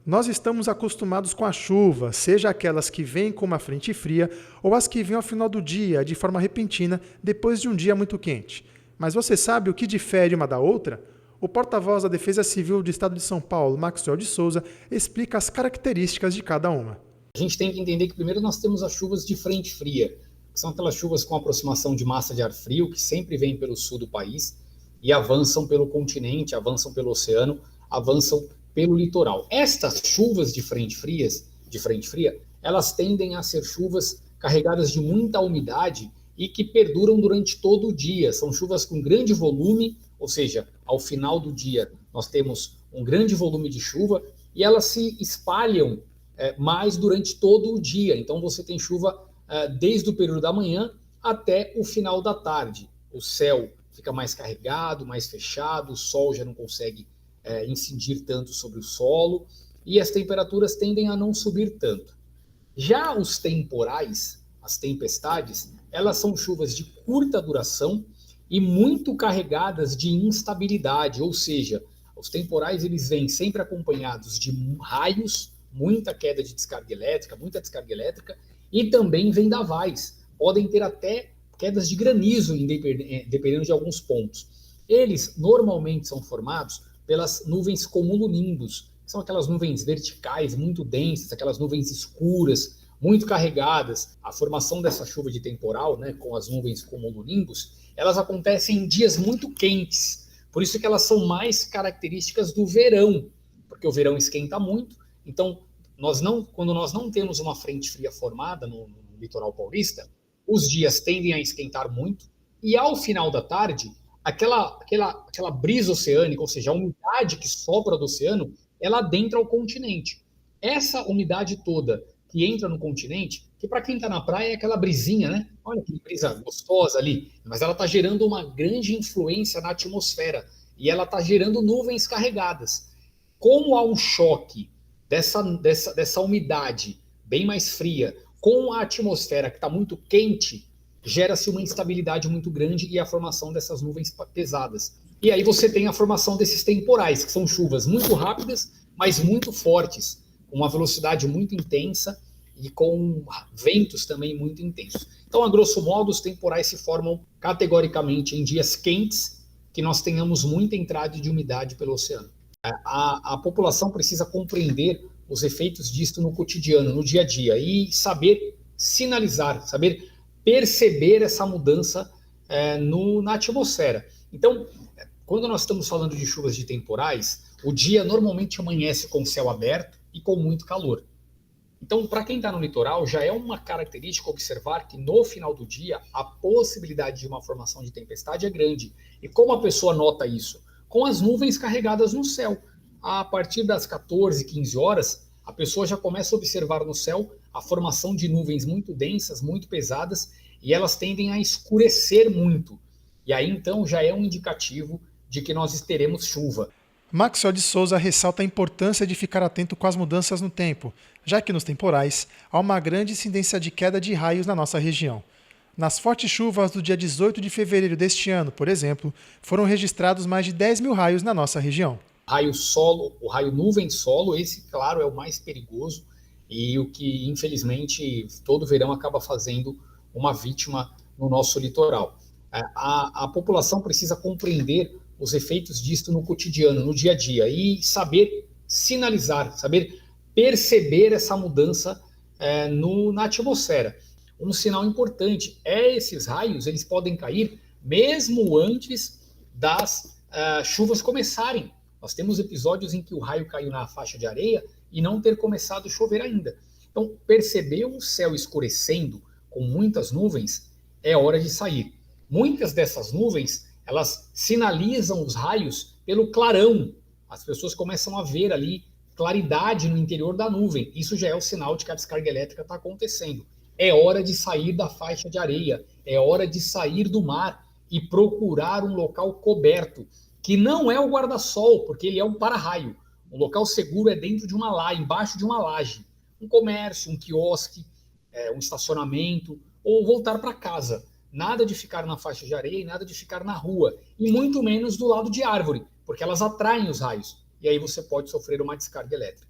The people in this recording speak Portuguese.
Nós estamos acostumados com a chuva, seja aquelas que vêm com uma frente fria ou as que vêm ao final do dia, de forma repentina, depois de um dia muito quente. Mas você sabe o que difere uma da outra? O porta-voz da Defesa Civil do Estado de São Paulo, Maxwell de Souza, explica as características de cada uma. A gente tem que entender que primeiro nós temos as chuvas de frente fria, que são aquelas chuvas com aproximação de massa de ar frio, que sempre vêm pelo sul do país e avançam pelo continente, avançam pelo oceano, avançam pelo litoral. Estas chuvas de frente fria, elas tendem a ser chuvas carregadas de muita umidade e que perduram durante todo o dia. São chuvas com grande volume, ou seja, ao final do dia nós temos um grande volume de chuva e elas se espalham mais durante todo o dia. Então você tem chuva desde o período da manhã até o final da tarde. O céu fica mais carregado, mais fechado, o sol já não consegue incidir tanto sobre o solo e as temperaturas tendem a não subir tanto. Já os temporais, as tempestades, elas são chuvas de curta duração e muito carregadas de instabilidade, ou seja, os temporais eles vêm sempre acompanhados de raios, muita queda de descarga elétrica, muita descarga elétrica e também vendavais. Podem ter até quedas de granizo, dependendo de alguns pontos. Eles normalmente são formados pelas nuvens cumulonimbus, que são aquelas nuvens verticais muito densas, aquelas nuvens escuras, muito carregadas. A formação dessa chuva de temporal, né, com as nuvens cumulonimbus, elas acontecem em dias muito quentes. Por isso que elas são mais características do verão, porque o verão esquenta muito. Então, quando nós não temos uma frente fria formada no litoral paulista, os dias tendem a esquentar muito e ao final da tarde, aquela brisa oceânica, ou seja, a umidade que sopra do oceano, ela adentra o continente. Essa umidade toda que entra no continente, que para quem está na praia é aquela brisinha, né? Olha que brisa gostosa ali, mas ela está gerando uma grande influência na atmosfera e ela está gerando nuvens carregadas. Como há um choque dessa umidade bem mais fria com a atmosfera que está muito quente, gera-se uma instabilidade muito grande e a formação dessas nuvens pesadas. E aí você tem a formação desses temporais, que são chuvas muito rápidas, mas muito fortes, com uma velocidade muito intensa e com ventos também muito intensos. Então, a grosso modo, os temporais se formam categoricamente em dias quentes, que nós tenhamos muita entrada de umidade pelo oceano. A população precisa compreender os efeitos disto no cotidiano, no dia a dia, e saber sinalizar, saber perceber essa mudança na atmosfera. Então, quando nós estamos falando de chuvas de temporais, o dia normalmente amanhece com o céu aberto e com muito calor. Então, para quem está no litoral, já é uma característica observar que no final do dia a possibilidade de uma formação de tempestade é grande. E como a pessoa nota isso? Com as nuvens carregadas no céu. A partir das 14, 15 horas, a pessoa já começa a observar no céu a formação de nuvens muito densas, muito pesadas, e elas tendem a escurecer muito. E aí, então, já é um indicativo de que nós teremos chuva. Maxwell de Souza ressalta a importância de ficar atento com as mudanças no tempo, já que nos temporais há uma grande incidência de queda de raios na nossa região. Nas fortes chuvas do dia 18 de fevereiro deste ano, por exemplo, foram registrados mais de 10 mil raios na nossa região. Raio solo, o raio nuvem solo, esse, claro, é o mais perigoso e o que, infelizmente, todo verão acaba fazendo uma vítima no nosso litoral. A população precisa compreender os efeitos disto no cotidiano, no dia a dia, e saber sinalizar, saber perceber essa mudança na atmosfera. Um sinal importante é esses raios, eles podem cair mesmo antes das chuvas começarem. Nós temos episódios em que o raio caiu na faixa de areia e não ter começado a chover ainda. Então, perceber o céu escurecendo com muitas nuvens é hora de sair. Muitas dessas nuvens, elas sinalizam os raios pelo clarão. As pessoas começam a ver ali claridade no interior da nuvem. Isso já é o sinal de que a descarga elétrica está acontecendo. É hora de sair da faixa de areia, é hora de sair do mar e procurar um local coberto, que não é o guarda-sol, porque ele é um para-raio. Um local seguro é dentro de uma laje, embaixo de uma laje. Um comércio, um quiosque, um estacionamento, ou voltar para casa. Nada de ficar na faixa de areia e nada de ficar na rua. E muito menos do lado de árvore, porque elas atraem os raios. E aí você pode sofrer uma descarga elétrica.